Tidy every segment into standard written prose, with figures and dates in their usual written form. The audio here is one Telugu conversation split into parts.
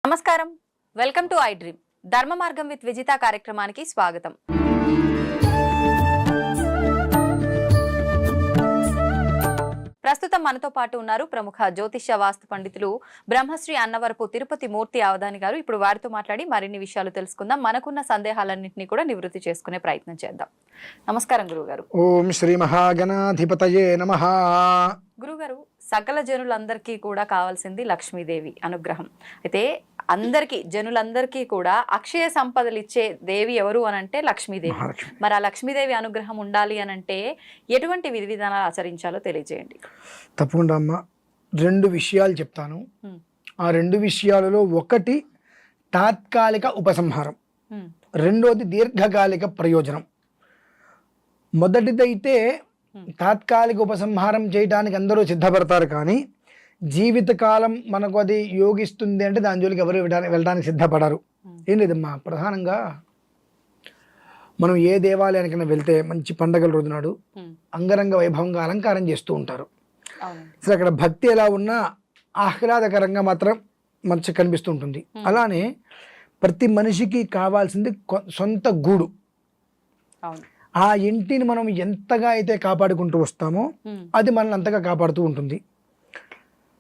నమస్కారం, వెల్కమ్ టు ఐ డ్రీమ్. ధర్మ మార్గం విత్ విజిత కార్యక్రమానికి స్వాగతం. ప్రస్తుతం మనతో పాటు ఉన్నారు ప్రముఖ జ్యోతిష్య వాస్తు పండితులు బ్రహ్మశ్రీ అన్నవరపు తిరుపతి మూర్తి అవధాని గారు. ఇప్పుడు వారితో మాట్లాడి మరిన్ని విషయాలు తెలుసుకుందాం. మనకున్న సందేహాలన్నింటినీ కూడా నివృత్తి చేసుకునే ప్రయత్నం చేద్దాం. నమస్కారం గురుగారు. ఓం శ్రీ మహాగణాధిపతయే నమః. గురుగారు, సకల జనులందరికీ కూడా కావాల్సింది లక్ష్మీదేవి అనుగ్రహం. అయితే అందరికీ జనులందరికీ కూడా అక్షయ సంపదలు ఇచ్చే దేవి ఎవరు అని అంటే లక్ష్మీదేవి. మరి ఆ లక్ష్మీదేవి అనుగ్రహం ఉండాలి అని అంటే ఎటువంటి విధి విధానాలు ఆచరించాలో తెలియజేయండి. తప్పకుండా అమ్మ, 2 విషయాలు చెప్తాను. ఆ 2 విషయాలలో ఒకటి తాత్కాలిక ఉపసంహారం, రెండోది దీర్ఘకాలిక ప్రయోజనం. మొదటిదైతే తాత్కాలిక ఉపసంహారం చేయడానికి అందరూ సిద్ధపడతారు, కానీ జీవితకాలం మనకు అది యోగిస్తుంది అంటే దాని జోలికి ఎవరు వెళ్ళడానికి సిద్ధపడరు. ఏం లేదమ్మా, ప్రధానంగా మనం ఏ దేవాలయానికైనా వెళ్తే మంచి పండగల రోజు నాడు అంగరంగ వైభవంగా అలంకారం చేస్తూ ఉంటారు. అసలు అక్కడ భక్తి ఎలా ఉన్నా ఆహ్లాదకరంగా మాత్రం మంచి కనిపిస్తూ ఉంటుంది. అలానే ప్రతి మనిషికి కావాల్సింది సొంత గూడు. ఆ ఇంటిని మనం ఎంతగా అయితే కాపాడుకుంటూ వస్తామో అది మనల్ని అంతగా కాపాడుతూ ఉంటుంది.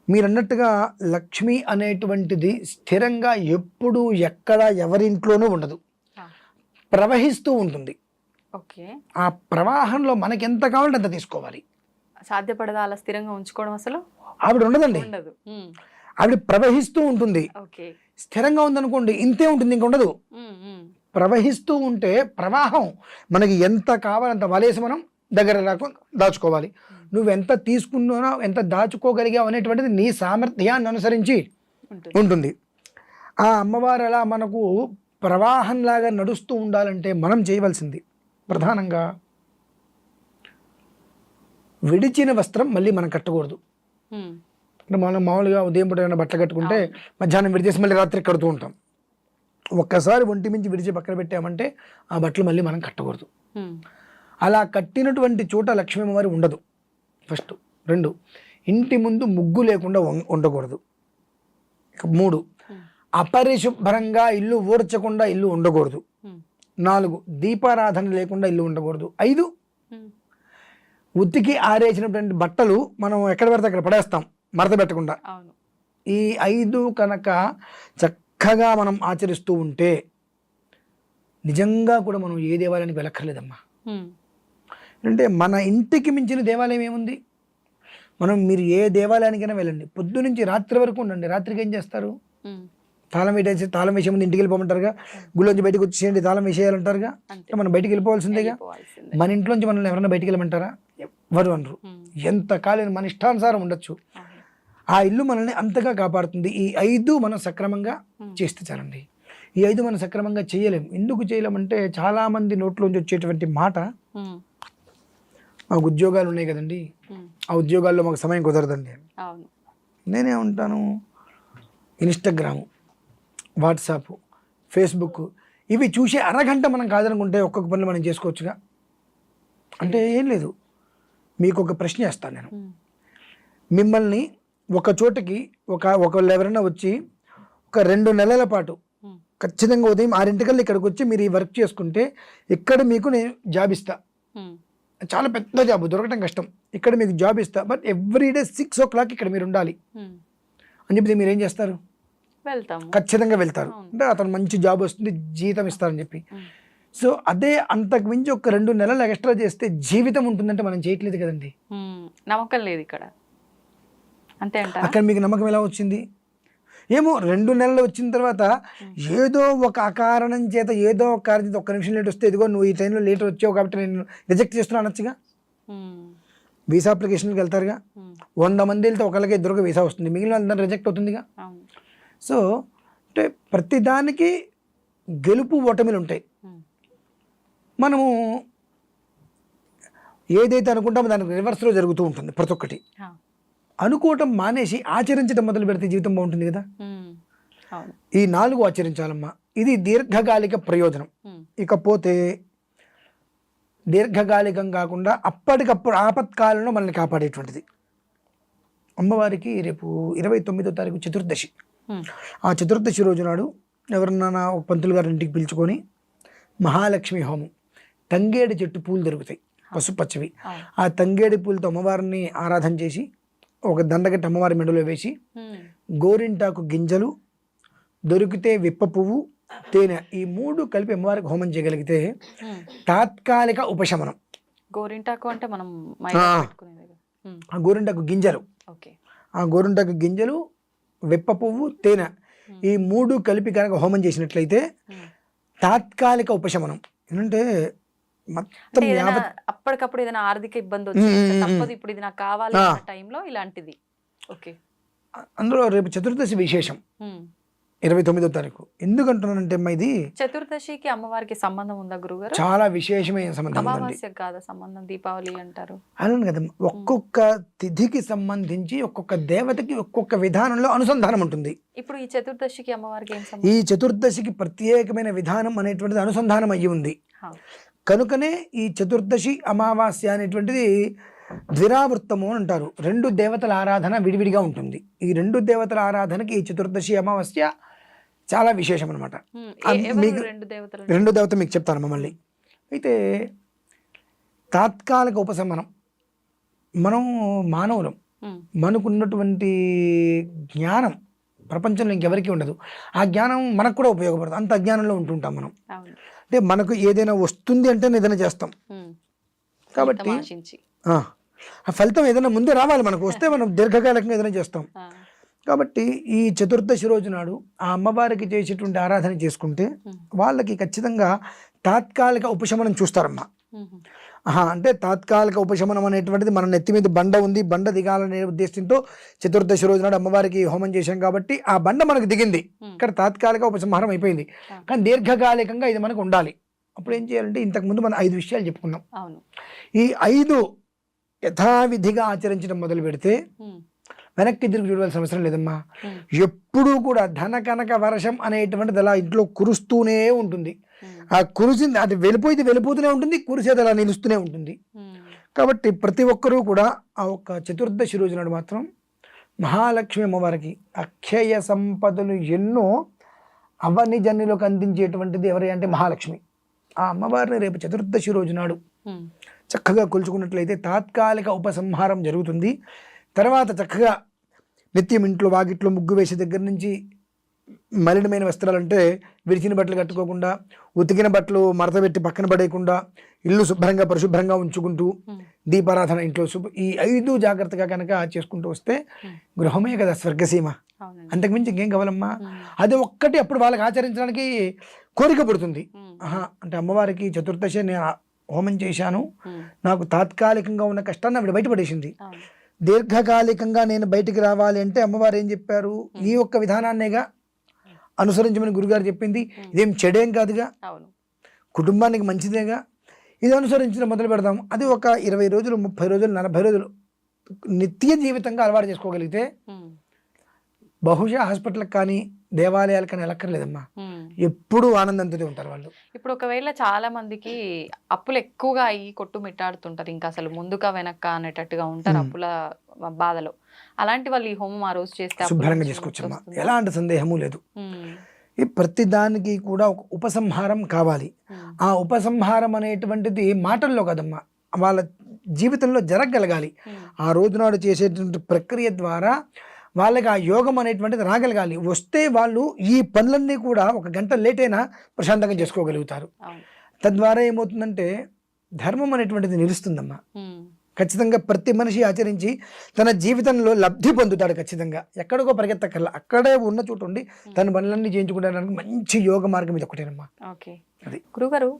మీరు అన్నట్టుగా లక్ష్మి అనేటువంటిది స్థిరంగా ఎప్పుడు ఎక్కడ ఎవరింట్లోనూ ఉండదు, ప్రవహిస్తూ ఉంటుంది. ఆ ప్రవాహంలో మనకి ఎంత కావాలంటే అంత తీసుకోవాలి. సాధ్యపడదా అలా స్థిరంగా ఉంచుకోవడం? అసలు ఆవిడ ఉండదండి, ఆవిడ ప్రవహిస్తూ ఉంటుంది. స్థిరంగా ఉందనుకోండి ఇంతే ఉంటుంది, ఇంక ఉండదు. ప్రవహిస్తూ ఉంటే ప్రవాహం మనకి ఎంత కావాలంత వలేసి మనం దగ్గర దాచుకోవాలి. నువ్వెంత తీసుకున్నానో ఎంత దాచుకోగలిగావు అనేటువంటిది నీ సామర్థ్యాన్ని అనుసరించి ఉంటుంది. ఆ అమ్మవారు అలా మనకు ప్రవాహంలాగా నడుస్తూ ఉండాలంటే మనం చేయవలసింది ప్రధానంగా విడిచిన వస్త్రం మళ్ళీ మనం కట్టకూడదు. అంటే మనం మామూలుగా ఉదయం పూట ఏమైనా బట్టలు కట్టుకుంటే మధ్యాహ్నం విడిచేసి మళ్ళీ రాత్రి కడుతూ ఉంటాం. ఒక్కసారి ఒంటి మించి విడిచి పక్కన పెట్టామంటే ఆ బట్టలు మళ్ళీ మనం కట్టకూడదు. అలా కట్టినటువంటి చోట లక్ష్మీ అమ్మవారి ఉండదు. ఫస్ట్. 2, ఇంటి ముందు ముగ్గు లేకుండా ఉండకూడదు. 3, అపరిశుభ్రంగా ఇల్లు ఊడ్చకుండా ఇల్లు ఉండకూడదు. 4, దీపారాధన లేకుండా ఇల్లు ఉండకూడదు. 5, ఉతికి ఆరేసినటువంటి బట్టలు మనం ఎక్కడ పడితే అక్కడ పడేస్తాం మడత పెట్టకుండా. ఈ 5 కనుక చక్కగా మనం ఆచరిస్తూ ఉంటే నిజంగా కూడా మనం ఏ దేవాలయానికి వెళ్ళక్కర్లేదమ్మా. అంటే మన ఇంటికి మించిన దేవాలయం ఏముంది? మీరు ఏ దేవాలయానికైనా వెళ్ళండి, పొద్దు నుంచి రాత్రి వరకు ఉండండి. రాత్రికి ఏం చేస్తారు? తాళం వేసే ముందు ఇంటికి వెళ్ళిపోమంటారుగా, గుళ్ళోంచి బయటకు వచ్చేయండి తాళం వేసేయాలంటారుగా. మనం బయటికి వెళ్ళిపోవాల్సిందేగా. మన ఇంట్లోంచి మనల్ని ఎవరైనా బయటికి వెళ్ళమంటారా? ఎవరు అనరు. ఎంతకాలం మన ఇష్టానుసారం ఉండొచ్చు. ఆ ఇల్లు మనల్ని అంతగా కాపాడుతుంది. ఈ 5 మనం సక్రమంగా చేస్తే చాలండి. ఈ 5 మనం సక్రమంగా చేయలేము. ఎందుకు చేయలేమంటే చాలామంది నోట్లోంచి వచ్చేటువంటి మాట, మాకు ఉద్యోగాలు ఉన్నాయి కదండి, ఆ ఉద్యోగాల్లో మాకు సమయం కుదరదండి. నేనే ఉంటాను, ఇన్స్టాగ్రాము, వాట్సాప్, ఫేస్బుక్ ఇవి చూసే అరగంట మనం కాదనుకుంటే ఒక్కొక్క పనులు మనం చేసుకోవచ్చుగా. అంటే ఏం లేదు, మీకు ఒక ప్రశ్న వేస్తాను నేను. మిమ్మల్ని ఒక చోటకి ఒకళ్ళు ఎవరైనా వచ్చి ఒక 2 నెలల పాటు ఖచ్చితంగా ఉదయం 6 ఇక్కడికి వచ్చి మీరు ఈ వర్క్ చేసుకుంటే ఇక్కడ మీకు నేను జాబ్ ఇస్తా, చాలా పెద్ద జాబ్, దొరకటం కష్టం, ఇక్కడ మీకు జాబ్ ఇస్తా, బట్ ఎవ్రీడే 6 o'clock ఇక్కడ మీరు ఉండాలి అని చెప్పి మీరు ఏం చేస్తారు? ఖచ్చితంగా వెళ్తారు. అంటే అతను మంచి జాబ్ వస్తుంది, జీతం ఇస్తారని చెప్పి. సో అదే అంతకు మించి ఒక 2 నెలలు ఎక్స్ట్రా చేస్తే జీవితం ఉంటుందంటే మనం చేయట్లేదు కదండి. నమ్మకం లేదు ఇక్కడ. అంతే అంట. అక్కడ మీకు నమ్మకం ఎలా వచ్చింది? ఏమో 2 నెలలు వచ్చిన తర్వాత ఏదో ఒక అకారణం చేత ఏదో ఒక కారణం చేత 1 నిమిషం లేట్ వస్తే, ఇదిగో నువ్వు ఈ టైంలో లేట్ వచ్చావు కాబట్టి నేను రిజెక్ట్ చేస్తున్నా అనొచ్చుగా. వీసా అప్లికేషన్కి వెళ్తారుగా, 100 మంది వెళ్తే ఒకళ్ళకి 2 వీసా వస్తుంది, మిగిలిన అందరూ రిజెక్ట్ అవుతుందిగా. సో అంటే ప్రతిదానికి గెలుపు ఓటమిలు ఉంటాయి. మనము ఏదైతే అనుకుంటామో దానికి రివర్స్లో జరుగుతూ ఉంటుంది. ప్రతి ఒక్కటి అనుకోవటం మానేసి ఆచరించడం మొదలు పెడితే జీవితం బాగుంటుంది కదా. ఈ 4 ఆచరించాలమ్మా. ఇది దీర్ఘకాలిక ప్రయోజనం. ఇకపోతే దీర్ఘకాలికం కాకుండా అప్పటికప్పుడు ఆపత్కాలంలో మనల్ని కాపాడేటువంటిది. అమ్మవారికి రేపు 29వ తారీఖు చతుర్దశి. ఆ చతుర్దశి రోజు నాడు ఎవరన్నా ఒక పంతులు గారి ఇంటికి పిలుచుకొని మహాలక్ష్మి హోమం, తంగేడి చెట్టు పూలు దొరుకుతాయి పసుపచ్చవి, ఆ తంగేడి పూలతో అమ్మవారిని ఆరాధన చేసి ఒక దండగట్టి అమ్మవారి మెడలో వేసి గోరింటాకు గింజలు దొరికితే విప్ప పువ్వు తేనె ఈ 3 కలిపి అమ్మవారికి హోమం చేయగలిగితే తాత్కాలిక ఉపశమనం. గోరింటాకు అంటే మనం ఆ గోరింటాకు గింజలు, ఆ గోరింటాకు గింజలు, విప్ప పువ్వు, తేనె ఈ 3 కలిపి కనుక హోమం చేసినట్లయితే తాత్కాలిక ఉపశమనం. ఏంటంటే మొత్తం అప్పటికప్పుడు ఏదైనా ఆర్థిక ఇబ్బంది వచ్చి తప్పదు ఇప్పుడు ఇది నాకు కావాలి అన్న టైంలో ఇలాంటిది. ఓకే. అందులో రేపు చతుర్దశి విశేషం 29వ తారీఖు. ఎందుకంటున్నానంటే అమ్మా ఇది చతుర్దశికి అమ్మవారికి సంబంధం ఉందా గురుగారు? చాలా విశేషమైన సంబంధం ఉందండి. అమావాస్య కాదా సంబంధం? దీపావళి అంటారు. అవును కదా, ఒక్కొక్క తిథికి సంబంధించి ఒక్కొక్క దేవతకి ఒక్కొక్క విధానంలో అనుసంధానం ఉంటుంది. ఇప్పుడు ఈ చతుర్దశికి అమ్మవారికి ఏం సంబంధం? ఈ చతుర్దశికి ప్రత్యేకమైన విధానం అనేటువంటిది అనుసంధానం అయ్యి ఉంది. కనుకనే ఈ చతుర్దశి అమావాస్య అనేటువంటిది ద్విరావృత్తము అని అంటారు. 2 దేవతల ఆరాధన విడివిడిగా ఉంటుంది. ఈ 2 దేవతల ఆరాధనకి ఈ చతుర్దశి అమావాస్య చాలా విశేషం అనమాట. మీకు 2 దేవత మీకు చెప్తాను మమ్మల్ని. అయితే తాత్కాలిక ఉపశమనం, మనం మానవులం, మనకున్నటువంటి జ్ఞానం ప్రపంచంలో ఇంకెవరికి ఉండదు. ఆ జ్ఞానం మనకు కూడా ఉపయోగపడుతుంది. అంత అజ్ఞానంలో ఉంటుంటాం మనం. అంటే మనకు ఏదైనా వస్తుంది అంటే ఏదైనా చేస్తాం. కాబట్టి ఆ ఫలితం ఏదైనా ముందే రావాలి, మనకు వస్తే మనం దీర్ఘకాలికంగా ఏదైనా చేస్తాం. కాబట్టి ఈ చతుర్దశి రోజు నాడు ఆ అమ్మవారికి చేసేటువంటి ఆరాధన చేసుకుంటే వాళ్ళకి ఖచ్చితంగా తాత్కాలిక ఉపశమనం చూస్తారమ్మా. అంటే తాత్కాలిక ఉపశమనం అనేటువంటిది మన నెత్తి మీద బండ ఉంది, బండ దిగాలనే ఉద్దేశంతో చతుర్దశి రోజు నాడు అమ్మవారికి హోమం చేశాం కాబట్టి ఆ బండ మనకు దిగింది, ఇక్కడ తాత్కాలిక ఉపసంహారం అయిపోయింది. కానీ దీర్ఘకాలికంగా ఇది మనకు ఉండాలి. అప్పుడు ఏం చేయాలంటే ఇంతకుముందు మనం 5 విషయాలు చెప్పుకున్నాం. ఈ 5 యథావిధిగా ఆచరించడం మొదలు పెడితే వెనక్కి తిరిగి చూడవలసిన అవసరం లేదమ్మా. ఎప్పుడూ కూడా ధన కనక వర్షం అనేటువంటిది అలా ఇంట్లో కురుస్తూనే ఉంటుంది. ఆ కురిసింది అది వెళ్ళిపోతూనే ఉంటుంది, కురిసేది అలా నిలుస్తూనే ఉంటుంది. కాబట్టి ప్రతి ఒక్కరూ కూడా ఆ ఒక్క చతుర్దశి రోజు నాడు మాత్రం మహాలక్ష్మి అమ్మవారికి అక్షయ సంపదలు ఎన్నో అవని జన్యులకు అందించేటువంటిది ఎవరి అంటే మహాలక్ష్మి. ఆ అమ్మవారిని రేపు చతుర్దశి రోజు నాడు చక్కగా కొలుచుకున్నట్లయితే తాత్కాలిక ఉపసంహారం జరుగుతుంది. తర్వాత చక్కగా నిత్యం ఇంట్లో వాకిట్లో ముగ్గు వేసే దగ్గర నుంచి మలినమైన వస్త్రాలు అంటే విరిచిన బట్టలు కట్టుకోకుండా, ఉతికిన బట్టలు మడతపెట్టి పక్కన పడేయకుండా, ఇల్లు శుభ్రంగా పరిశుభ్రంగా ఉంచుకుంటూ, దీపారాధన ఇంట్లో ఈ 5 జాగ్రత్తగా కనుక చేసుకుంటూ వస్తే గృహమే కదా స్వర్గసీమ. అంతకుమించి ఇంకేం కావాలమ్మా. అది ఒక్కటి అప్పుడు వాళ్ళకి ఆచరించడానికి కోరిక పడుతుంది. అంటే అమ్మవారికి చతుర్దశి నేను హోమం చేశాను, నాకు తాత్కాలికంగా ఉన్న కష్టాన్ని ఆవిడ బయటపడేసింది. దీర్ఘకాలికంగా నేను బయటికి రావాలి అంటే అమ్మవారు ఏం చెప్పారు? ఈ ఒక్క విధానాన్నేగా అనుసరించమని గురుగారు చెప్పింది. ఇదేం చెడేం కాదుగా, కుటుంబానికి మంచిదేగా. ఇది అనుసరించడం మొదలు పెడదాం. అది ఒక 20 రోజులు, 30 రోజులు, 40 రోజులు నిత్య జీవితంగా అలవాటు చేసుకోగలిగితే బహుశా హాస్పిటల్కి కానీ దేవాలయాలకు కానీ వెళ్ళక్కర్లేదమ్మా. ఎప్పుడూ ఆనందంతో ఉంటారు వాళ్ళు. ఇప్పుడు ఒకవేళ చాలా మందికి అప్పులు ఎక్కువగా అయ్యి కొట్టుమిట్టాడుతుంటారు, ఇంకా అసలు ముందుగా వెనక్క అనేటట్టుగా ఉంటారు అప్పుల బాధలో. అలాంటి వాళ్ళు ఈ హోమం ఆ రోజు చేస్తే శుభ్రంగా చేసుకోవచ్చమ్మా, ఎలాంటి సందేహము లేదు. ఈ ప్రతి దానికి కూడా ఒక ఉపసంహారం కావాలి. ఆ ఉపసంహారం అనేటువంటిది మాటల్లో కదమ్మా, వాళ్ళ జీవితంలో జరగగలగాలి. ఆ రోజునాడు చేసేటువంటి ప్రక్రియ ద్వారా వాళ్ళకి ఆ యోగం అనేటువంటిది రాగలగాలి. వస్తే వాళ్ళు ఈ పనులన్నీ కూడా 1 గంట లేట్ అయినా ప్రశాంతంగా చేసుకోగలుగుతారు. తద్వారా ఏమవుతుందంటే ధర్మం అనేటువంటిది నిలుస్తుందమ్మా. ఖచ్చితంగా ప్రతి మనిషి ఆచరించి తన జీవితంలో లబ్ధి పొందుతాడు. ఖచ్చితంగా ఎక్కడికో పరిగెత్తకల్లా, అక్కడే ఉన్న చోటు ఉండి తన పనులన్నీ చేయించుకోవడానికి మంచి యోగ మార్గం ఇది ఒకటేనమ్మా. ఓకే. అది గురుగారు,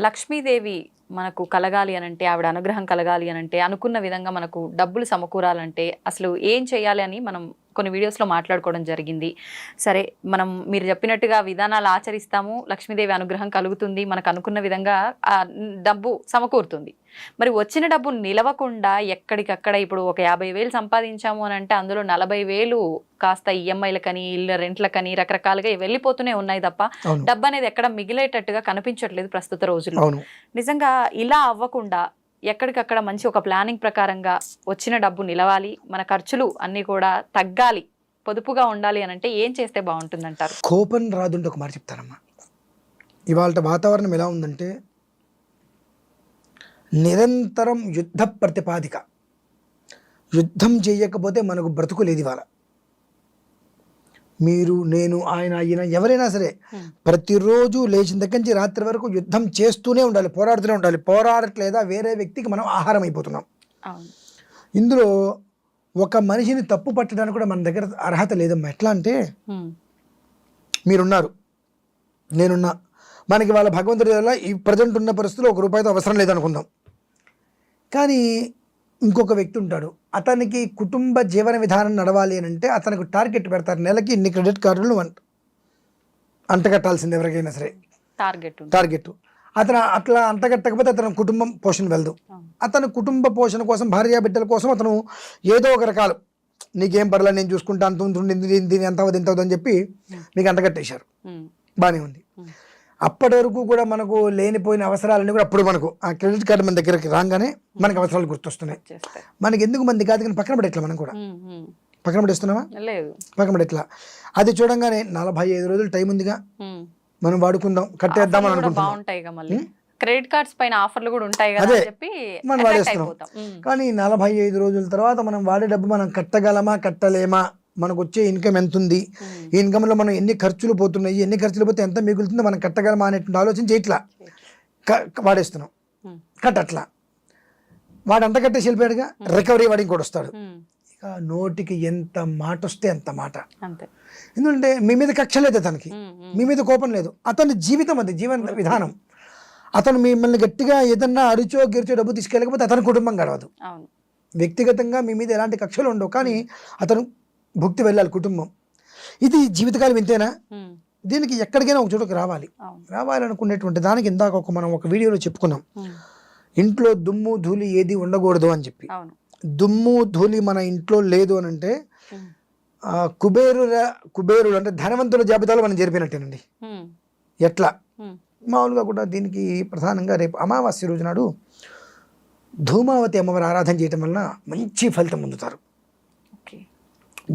లక్ష్మీదేవి మనకు కలగాలి అనంటే, ఆవిడ అనుగ్రహం కలగాలి అనంటే, అనుకున్న విధంగా మనకు డబ్బులు సమకూరాలంటే అసలు ఏం చేయాలి అని మనం కొన్ని వీడియోస్లో మాట్లాడుకోవడం జరిగింది. సరే, మీరు చెప్పినట్టుగా విధానాలు ఆచరిస్తాము, లక్ష్మీదేవి అనుగ్రహం కలుగుతుంది, మనకు అనుకున్న విధంగా డబ్బు సమకూరుతుంది. మరి వచ్చిన డబ్బు నిలవకుండా ఎక్కడికక్కడ ఇప్పుడు ఒక 50,000 సంపాదించాము అని అంటే అందులో 40,000 కాస్త ఈఎంఐలకని, ఇళ్ళ రెంట్లకని రకరకాలుగా వెళ్ళిపోతూనే ఉన్నాయి తప్ప డబ్బు అనేది ఎక్కడ మిగిలేటట్టుగా కనిపించట్లేదు ప్రస్తుత రోజుల్లో. నిజంగా ఇలా అవ్వకుండా ఎక్కడికక్కడ మంచి ఒక ప్లానింగ్ ప్రకారంగా వచ్చిన డబ్బు నిలవాలి, మన ఖర్చులు అన్నీ కూడా తగ్గాలి పొదుపుగా ఉండాలి అని అంటే ఏం చేస్తే బాగుంటుంది అంటారు? కోపం రాదుంటే ఒక మాట చెప్తానమ్మా. ఇవాళ వాతావరణం ఎలా ఉందంటే నిరంతరం యుద్ధ ప్రతిపాదిక. యుద్ధం చేయకపోతే మనకు బ్రతుకు లేదు ఇవాళ. మీరు, నేను, ఆయన, ఈయన ఎవరైనా సరే ప్రతిరోజు లేచిన దగ్గర నుంచి రాత్రి వరకు యుద్ధం చేస్తూనే ఉండాలి, పోరాడుతూనే ఉండాలి. పోరాడట్లేదా వేరే వ్యక్తికి మనం ఆహారం అయిపోతున్నాం. ఇందులో ఒక మనిషిని తప్పు పట్టడానికి కూడా మన దగ్గర అర్హత లేదమ్మా. ఎట్లా అంటే మీరున్నారు, నేనున్నా, మనకి వాళ్ళ భగవంతుడి వల్ల ఈ ప్రజెంట్ ఉన్న పరిస్థితుల్లో ₹1 అవసరం లేదనుకుందాం. కానీ ఇంకొక వ్యక్తి ఉంటాడు, అతనికి కుటుంబ జీవన విధానం నడవాలి అని అంటే అతనికి టార్గెట్ పెడతారు, నెలకి ఇన్ని క్రెడిట్ కార్డులు అంటగట్టాల్సింది ఎవరికైనా సరే టార్గెట్. అతను అట్లా అంటగట్టకపోతే అతని కుటుంబం పోషణ వెళ్దు. అతని కుటుంబ పోషణ కోసం, భార్య బిడ్డల కోసం అతను ఏదో ఒక రకాలు, నీకేం పర్లేదు నేను చూసుకుంటా, దీని ఎంత అవుతుంది ఎంత అవుతుంది అని చెప్పి మీకు అంటగట్టేశారు. బాగానే ఉంది. అప్పటి వరకు కూడా మనకు లేనిపోయిన అవసరాలన్నీ కూడా అప్పుడు మనకు ఆ క్రెడిట్ కార్డు మన దగ్గరికి రాగానే మనకు అవసరాలు గుర్తొస్తున్నాయి. మనకి ఎందుకు మంది కాదు కానీ పక్కన పడేట్లా, మనం కూడా పక్కన పడేస్తున్నామా? పక్కన పడేట్లా. అది చూడంగానే 45 రోజులు టైం ఉందిగా, మనం వాడుకుందాం, కట్టేద్దాం అని అనుకుంటున్నాం. క్రెడిట్ కార్డ్స్ పైన ఆఫర్లు కూడా ఉంటాయి కదా అదే అని చెప్పి మనం వాడేస్తున్నాం. కానీ 45 రోజుల తర్వాత మనం వాడే డబ్బు మనం కట్టగలమా కట్టలేమా, మనకు వచ్చే ఇన్కమ్ ఎంత ఉంది, ఈ ఇన్కమ్లో మనం ఎన్ని ఖర్చులు పోతున్నాయి, ఎన్ని ఖర్చులు పోతే ఎంత మిగులుతుందో మనం కట్టగలమా అనేటువంటి ఆలోచన చేయట్లా, వాడేస్తున్నాం. కట్టట్లా, వాడంతా కట్టేసి వెళ్ళిపోయాడుగా, రికవరీ వాడి ఇంకోటి వస్తాడు. ఇక నోటికి ఎంత మాట వస్తే అంత మాట. ఎందుకంటే మీ మీద కక్ష లేదు అతనికి, మీ మీద కోపం లేదు, అతని జీవితం అది, జీవన విధానం. అతను మిమ్మల్ని గట్టిగా ఏదన్నా అరిచో గిరిచో డబ్బు తీసుకెళ్ళకపోతే అతని కుటుంబం గడవదు. వ్యక్తిగతంగా మీ మీద ఎలాంటి కక్షలు ఉండవు, కానీ అతను భుక్తి వెళ్ళాలి కుటుంబం. ఇది జీవితకాలం ఇంతేనా? దీనికి ఎక్కడికైనా ఒక చోటుకు రావాలనుకునేటువంటి దానికి ఇందాక మనం ఒక వీడియోలో చెప్పుకున్నాం, ఇంట్లో దుమ్ము ధూళి ఏది ఉండకూడదు అని చెప్పి. దుమ్ము ధూళి మన ఇంట్లో లేదు అని అంటే కుబేరుడు అంటే ధనవంతుల జాబితాలో మనం జరిపినట్టేనండి. ఎట్లా? మామూలుగా కూడా దీనికి ప్రధానంగా రేపు అమావాస్య రోజు నాడు ధూమావతి అమ్మవారి ఆరాధన చేయటం వలన మంచి ఫలితం పొందుతారు.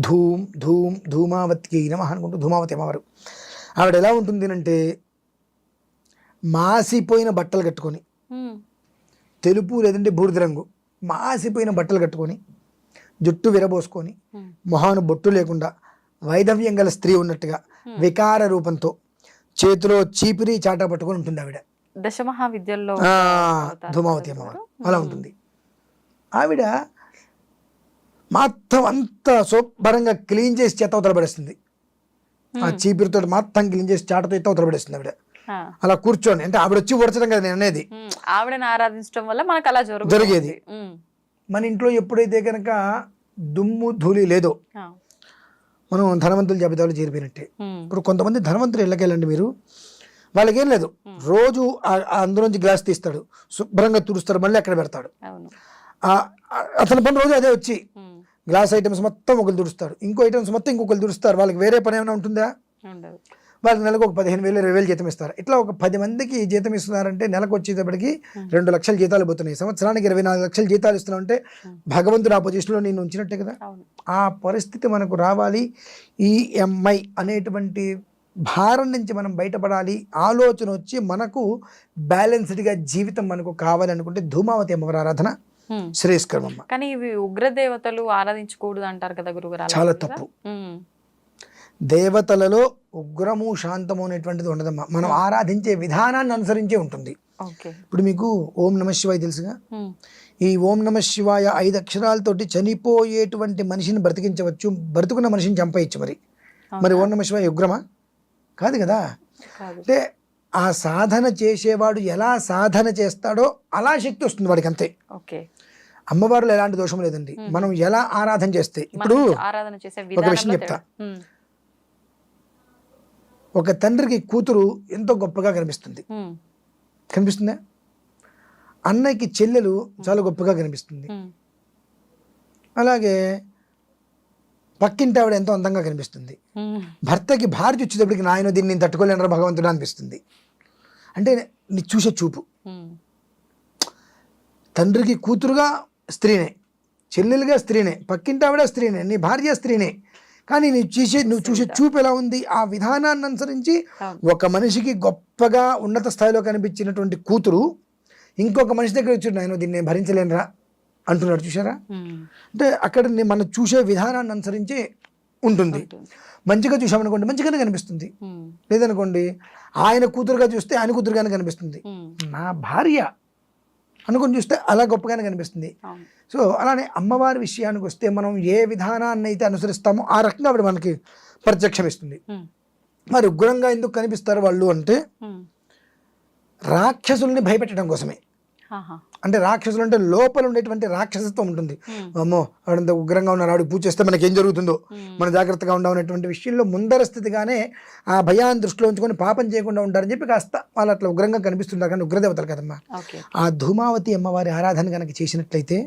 ధూమ్ ధూమ్ ధూమావతికి నమః అనుకుంటూ ధూమావతి అమ్మవారు ఆవిడ ఎలా ఉంటుంది అంటే మాసిపోయిన బట్టలు కట్టుకొని, తెలుపు లేదంటే బూడిద రంగు మాసిపోయిన బట్టలు కట్టుకొని, జుట్టు విరబోసుకొని, మొహాను బొట్టు లేకుండా వైధవ్యం గల స్త్రీ ఉన్నట్టుగా వికార రూపంతో చేతిలో చీపిరి చాటా పట్టుకొని ఉంటుంది ఆవిడ. దశమహావిద్యల్లో ధూమావతి అమ్మవారు అలా ఉంటుంది. ఆవిడ మొత్తం అంతా శుభ్రంగా క్లీన్ చేసి చేతవతల పడేస్తుంది. ఆ చీపిరితో మొత్తం క్లీన్ చేసి చాటతో ఎత్తవతల పడేస్తుంది ఆవిడ. అలా కూర్చొని, అంటే ఆవిడ వచ్చి ఊడ్చడం కదా నేను అనేది, ఆవిడని ఆరాధించడం వల్ల మనకు అలా జరిగేది. మన ఇంట్లో ఎప్పుడైతే కనుక దుమ్ము ధూళి లేదో మనం ధనవంతుల జాబితాలో చేరిపోయినట్టే. ఇప్పుడు కొంతమంది ధనవంతులు ఇళ్ళకెళ్ళండి మీరు, వాళ్ళకేం లేదు, రోజు అందులోంచి గ్లాస్ తీస్తాడు, శుభ్రంగా తుడుస్తాడు, మళ్ళీ అక్కడ పెడతాడు. అతని పని రోజు అదే, వచ్చి గ్లాస్ ఐటమ్స్ మొత్తం ఒకరు తుడుస్తాడు, ఇంకో ఐటమ్స్ మొత్తం ఇంకొకరు తుడుస్తారు. వాళ్ళకి వేరే పని ఏమైనా ఉంటుందా? వాళ్ళకి నెలకు ఒక 15,000 20,000 జీతం ఇస్తారు. ఇట్లా ఒక 10 మందికి జీతం ఇస్తున్నారంటే నెలకు వచ్చేటప్పటికి 2 లక్షల జీతాలు పోతున్నాయి. సంవత్సరానికి 24 లక్షల జీతాలు ఇస్తున్నావు అంటే భగవంతుడు ఆ పొజిషన్లో నేను ఉంచినట్టే కదా. ఆ పరిస్థితి మనకు రావాలి. ఈఎంఐ అనేటువంటి భారం నుంచి మనం బయటపడాలి, ఆలోచన వచ్చి మనకు బ్యాలెన్స్డ్గా జీవితం మనకు కావాలి అనుకుంటే ధూమావతి అమ్మవారి ఆరాధన శ్రేయస్కరం. కానీ ఇవి ఉగ్రదేవతలు ఆరాధించకూడదు అంటారు కదా గురుగారు? చాలా తప్పు. దేవతలలో ఉగ్రము శాంతము అనేటువంటిది ఉండదమ్మా, మనం ఆరాధించే విధానాన్ని అనుసరించే ఉంటుంది. ఇప్పుడు మీకు ఓం నమ శివాయ తెలుసుగా, ఈ ఓం నమ శివాయ 5 అక్షరాలతోటి చనిపోయేటువంటి మనిషిని బ్రతికించవచ్చు, బ్రతుకున్న మనిషిని చంపేయచ్చు. మరి ఓం నమ శివాయ ఉగ్రమా? కాదు కదా. అంటే ఆ సాధన చేసేవాడు ఎలా సాధన చేస్తాడో అలా శక్తి వస్తుంది వాడికి, అంతే. అమ్మవారిలో ఎలాంటి దోషం లేదండి, మనం ఎలా ఆరాధన చేస్తే. ఇప్పుడు ఒక విషయం చెప్తా, ఒక తండ్రికి కూతురు ఎంతో గొప్పగా కనిపిస్తుందా? అన్నయ్యకి చెల్లెలు చాలా గొప్పగా కనిపిస్తుంది. అలాగే పక్కింటి ఆవిడ ఎంతో అందంగా కనిపిస్తుంది. భర్తకి భార్య వచ్చేటప్పటికి నాయన దీన్ని నేను తట్టుకోలేనరా భగవంతుడు అనిపిస్తుంది. అంటే నీ చూసే చూపు. తండ్రికి కూతురుగా స్త్రీనే, చెల్లెలుగా స్త్రీనే, పక్కింటి ఆవిడ స్త్రీనే, నీ భార్య స్త్రీనే. కానీ నువ్వు చూసే చూపు ఎలా ఉంది, ఆ విధానాన్ని అనుసరించి ఒక మనిషికి గొప్పగా ఉన్నత స్థాయిలో కనిపించినటువంటి కూతురు ఇంకొక మనిషి దగ్గర వచ్చి నేను దీన్ని నేను భరించలేనురా అంటున్నాడు. చూసారా? అంటే అక్కడ మనం చూసే విధానాన్ని అనుసరించి ఉంటుంది. మంచిగా చూసామనుకోండి మంచిగానే కనిపిస్తుంది, లేదనుకోండి ఆయన కూతురుగా చూస్తే ఆయన కూతురుగానే కనిపిస్తుంది, నా భార్య అనుకుని చూస్తే అలా గొప్పగానే కనిపిస్తుంది. సో అలానే అమ్మవారి విషయానికి వస్తే మనం ఏ విధానాన్ని అయితే అనుసరిస్తామో ఆ రకంగా ఆవిడ మనకి ప్రత్యక్షమిస్తుంది. మరి ఉగ్రంగా ఎందుకు కనిపిస్తారు వాళ్ళు అంటే రాక్షసుల్ని భయపెట్టడం కోసమే. అంటే రాక్షసులు అంటే లోపల ఉండేటువంటి రాక్షసత్వం ఉంటుంది. అమ్మో ఆవిడంత ఉగ్రంగా ఉన్నారు, ఆవిడకి పూజ చేస్తే మనకి ఏం జరుగుతుందో, మన జాగ్రత్తగా ఉండవనేటువంటి విషయంలో ముందర స్థితిగానే ఆ భయాన్ని దృష్టిలో ఉంచుకొని పాపం చేయకుండా ఉంటారని చెప్పి కాస్త వాళ్ళు అట్లా ఉగ్రంగా కనిపిస్తుంటారు. కానీ ఉగ్రదేవతలు కదమ్మా. ఆ ధూమావతి అమ్మవారి ఆరాధన కనుక చేసినట్లయితే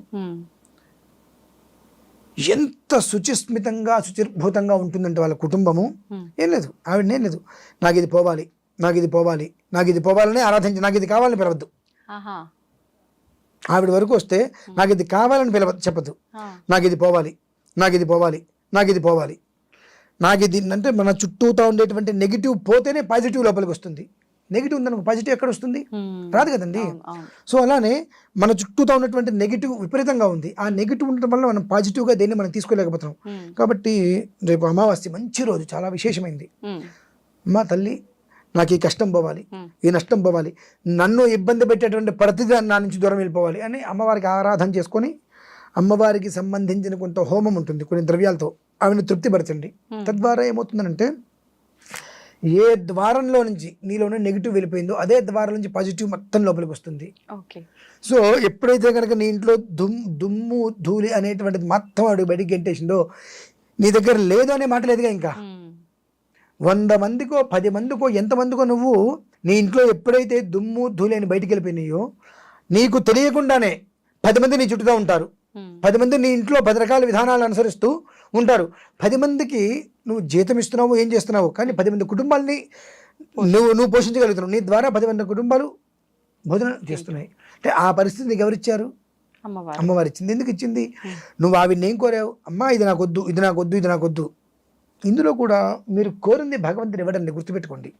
ఎంత శుచిస్మితంగా శుచిర్భూతంగా ఉంటుందంటే వాళ్ళ కుటుంబము. ఏం లేదు, ఆవిడనేం లేదు నాకు ఇది పోవాలి, నాకు ఇది పోవాలి, నాకు ఇది పోవాలని ఆరాధించి నాకు ఇది కావాలని పిలవద్దు. ఆవిడ వరకు వస్తే నాకు ఇది కావాలని చెప్పదు, నాకు ఇది పోవాలి, నాకు ఇది పోవాలి, నాకు ఇది పోవాలి, నాకు ఇది అంటే మన చుట్టూతా ఉండేటువంటి నెగిటివ్ పోతేనే పాజిటివ్ లోపలికి వస్తుంది. నెగిటివ్ ఉందనుకో పాజిటివ్ ఎక్కడ వస్తుంది? రాదు కదండి. సో అలానే మన చుట్టూతా ఉన్నటువంటి నెగిటివ్ విపరీతంగా ఉంది. ఆ నెగిటివ్ ఉండటం వల్ల మనం పాజిటివ్గా దేన్ని మనం తీసుకోలేకపోతున్నాం. కాబట్టి రేపు అమావాస్య మంచి రోజు, చాలా విశేషమైంది. మా తల్లి నాకు ఈ కష్టం పోవాలి, ఈ నష్టం పోవాలి, నన్ను ఇబ్బంది పెట్టేటువంటి ప్రతిదాన్ని నా నుంచి దూరం వెళ్ళిపోవాలి అని అమ్మవారికి ఆరాధన చేసుకొని అమ్మవారికి సంబంధించిన కొంత హోమం ఉంటుంది కొన్ని ద్రవ్యాలతో ఆవిడని తృప్తిపరచండి. తద్వారా ఏమవుతుందంటే ఏ ద్వారంలో నుంచి నీలోనే నెగిటివ్ వెళ్ళిపోయిందో అదే ద్వారం నుంచి పాజిటివ్ మొత్తం లోపలికి వస్తుంది. సో ఎప్పుడైతే కనుక నీ ఇంట్లో దుమ్ము ధూళి అనేటువంటిది మొత్తం అడుగు బయటికి గెంటేసిందో నీ దగ్గర లేదు అనే మాట లేదుగా. ఇంకా 100 మందికో 10 మందికో ఎంతమందికో నువ్వు నీ ఇంట్లో ఎప్పుడైతే దుమ్ము ధూళి అని బయటికి వెళ్ళిపోయినాయో నీకు తెలియకుండానే 10 మంది నీ చుట్టూతో ఉంటారు. 10 మంది నీ ఇంట్లో 10 రకాల విధానాలు అనుసరిస్తూ ఉంటారు. 10 మందికి నువ్వు జీతం ఇస్తున్నావు, ఏం చేస్తున్నావు, కానీ 10 మంది కుటుంబాలని నువ్వు పోషించగలుగుతున్నావు. నీ ద్వారా 10 మంది కుటుంబాలు భోజనం చేస్తున్నాయి. అంటే ఆ పరిస్థితి నీకు ఎవరిచ్చారు? అమ్మవారు ఇచ్చింది. ఎందుకు ఇచ్చింది? నువ్వు ఆవిడ్ని ఏం కోరావు? అమ్మా ఇది నాకొద్దు, ఇది నాకొద్దు, ఇది నాకొద్దు. ఇందులో కూడా మీరు కోరింది భగవంతుడు ఇవ్వడండి, గుర్తుపెట్టుకోండి.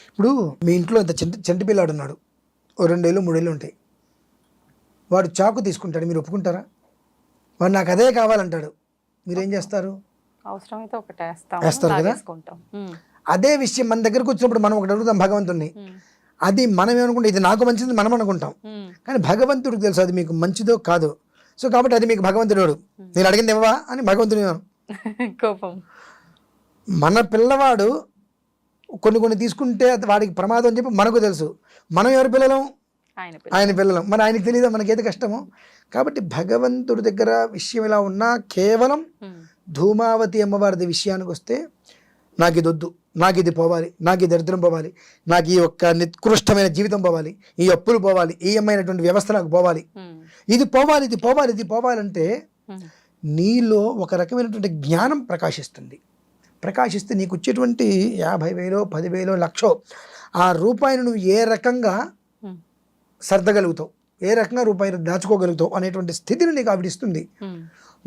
ఇప్పుడు మీ ఇంట్లో ఇంత చంటి పిల్లాడు ఉన్నాడు, 2 ఏళ్ళు 3 ఏళ్ళు ఉంటాయి. వాడు చాకు తీసుకుంటాడు, మీరు ఒప్పుకుంటారా? వాడు నాకు అదే కావాలంటాడు, మీరేం చేస్తారు? వేస్తారు కదా. అదే విషయం మన దగ్గరకు వచ్చినప్పుడు మనం ఒకటి అడుగుతాం భగవంతుడిని, అది మనం ఏమనుకుంటాం, ఇది నాకు మంచిది మనం అనుకుంటాం, కానీ భగవంతుడికి తెలుసు అది మీకు మంచిదో కాదో. సో కాబట్టి అది మీకు భగవంతుడు, నేను అడిగింది ఇవ్వవా అని భగవంతుని కోపం. మన పిల్లవాడు కొన్ని తీసుకుంటే వాడికి ప్రమాదం అని చెప్పి మనకు తెలుసు. మనం ఎవరి పిల్లలం? ఆయన పిల్లలం. మరి ఆయనకి తెలియదా మనకేది కష్టమో? కాబట్టి భగవంతుడి దగ్గర విషయం ఇలా ఉన్నా కేవలం ధూమావతి అమ్మవారి విషయానికి వస్తే నాకు ఇది వద్దు, నాకు ఇది పోవాలి, నాకు ఈ దరిద్రం పోవాలి, నాకు ఈ ఒక్క నికృష్టమైన జీవితం పోవాలి, ఈ అప్పులు పోవాలి, ఈ అమ్మైనటువంటి వ్యవస్థ నాకు పోవాలి, ఇది పోవాలి, ఇది పోవాలి, ఇది పోవాలంటే నీలో ఒక రకమైనటువంటి జ్ఞానం ప్రకాశిస్తే నీకు వచ్చేటువంటి 50,000 10,000 1,00,000 ఆ రూపాయిని నువ్వు ఏ రకంగా సర్దగలుగుతావు, ఏ రకంగా రూపాయిని దాచుకోగలుగుతావు అనేటువంటి స్థితిని నీకు ఆవిడిస్తుంది.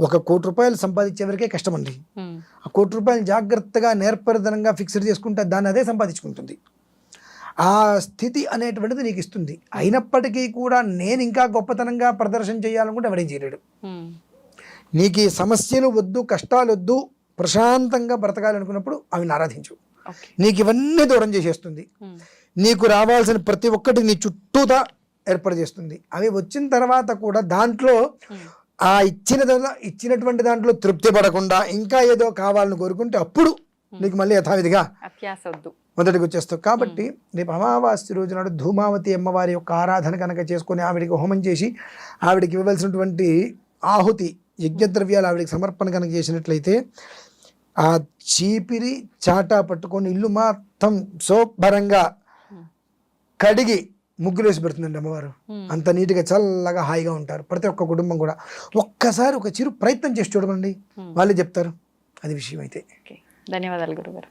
1 కోటి రూపాయలు సంపాదించే వరకే కష్టం అండి. ఆ 1 కోటి రూపాయలు జాగ్రత్తగా నేర్పరితనంగా ఫిక్స్డ్ చేసుకుంటే దాన్ని అదే సంపాదించుకుంటుంది. ఆ స్థితి అనేటువంటిది నీకు ఇస్తుంది. అయినప్పటికీ కూడా నేను ఇంకా గొప్పతనంగా ప్రదర్శన చేయాలనుకుంటే ఎవడేం చేయలేడు. నీకు ఈ సమస్యలు వద్దు, కష్టాలు వద్దు, ప్రశాంతంగా బ్రతకాలనుకున్నప్పుడు అవిని ఆరాధించు. నీకు ఇవన్నీ దూరం చేసేస్తుంది. నీకు రావాల్సిన ప్రతి ఒక్కటి నీ చుట్టూతా ఏర్పాటు చేస్తుంది. అవి వచ్చిన తర్వాత కూడా దాంట్లో ఆ ఇచ్చినటువంటి దాంట్లో తృప్తి పడకుండా ఇంకా ఏదో కావాలని కోరుకుంటే అప్పుడు నీకు మళ్ళీ యథావిధిగా మొదటికి వచ్చేస్తావు. కాబట్టి రేపు అమావాస్య రోజు నాడు ధూమావతి అమ్మవారి యొక్క ఆరాధన కనుక చేసుకొని ఆవిడికి హోమం చేసి ఆవిడికి ఇవ్వవలసినటువంటి ఆహుతి యజ్ఞద్రవ్యాలు ఆవిడికి సమర్పణ కనుక చేసినట్లయితే ఆ చీపిరి చాటా పట్టుకొని ఇల్లు మొత్తం శుభ్రంగా కడిగి ముగ్గులు వేసి పెడుతుందండి అమ్మవారు. అంత నీట్గా చల్లగా హాయిగా ఉంటారు ప్రతి ఒక్క కుటుంబం కూడా. ఒక్కసారి ఒక చిరు ప్రయత్నం చేసి చూడమండి, వాళ్ళే చెప్తారు అది విషయం అయితే. ధన్యవాదాలు గురుగారు.